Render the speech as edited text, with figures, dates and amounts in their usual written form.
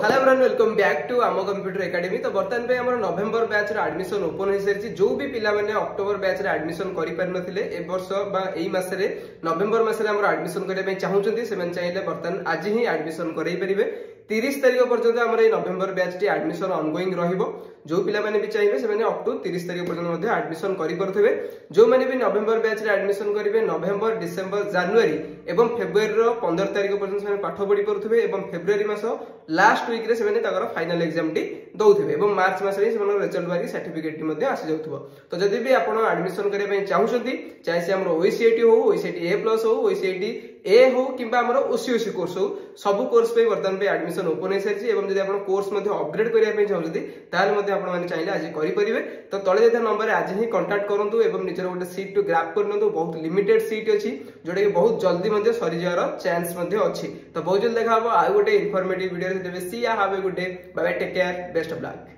Hello everyone welcome back to आम computer academy. तो बर्तमान पे हमर नवेम्बर बैच रे एडमिशन ओपन हो सारी। जो भी पिला माने अक्टोबर बैच रे एडमिशन करि पार नथिले ए वर्ष बा एई मास रे नवेम्बर मास रे हमर एडमिशन करे पे चाहउचंती से मन चाहिले बर्तमान आज ही एडमिशन करई परिबे। 30 तारिख पर्यंत हमर ए नवेम्बर बैच टी एडमिशन ऑनगोइंग रहिबो। जो पिला माने भी चाहिए से माने अप टू 30 तारिख पर्यंत मध्ये एडमिशन करि परथबे। जो माने भी नवेम्बर बैच रे एडमिशन करिवे नवेम्बर डिसेंबर जनवरी एवं फेब्रुआरी रो 15 तारिख पर्यंत से पाठ पढि परथबे एवं फेब्रुआरी मास लास्ट वीक रे से ताकर फाइनल एग्जाम टी दउथबे एवं मार्च मास रे से रिजल्ट बारी सर्टिफिकेट टी मध्ये आसी जाउथबो। तो जदि भी आपण एडमिशन करे पय चाहउछंती चाहे से हमर ओईसीआईटी हो ओईसीआईटी ए प्लस हो ओईसीआईटी ए हो किबा हमर ओसीओसी कोर्स हो सब कोर्स पे वर्तमान पे एडमिशन ओपन हे सरछि एवं जदि आपण कोर्स मध्ये अपग्रेड करिया पय चाहउछंती ताले मध्ये आपण माने चाहिले आज करि परिबे। तो तळे देता नंबर आज ही कांटेक्ट करंतु एवं निजर गोटे सीट टू ग्रैब करनतु। बहुत लिमिटेड सीट अछि जोडे कि बहुत जल्दी मध्ये सरि जावर चांस मध्ये अछि। तो बहुत जल्दी देखा आ गोटे इन्फॉर्मेटिव वीडियो देबे। See have a good day, bye bye, take care, best of luck.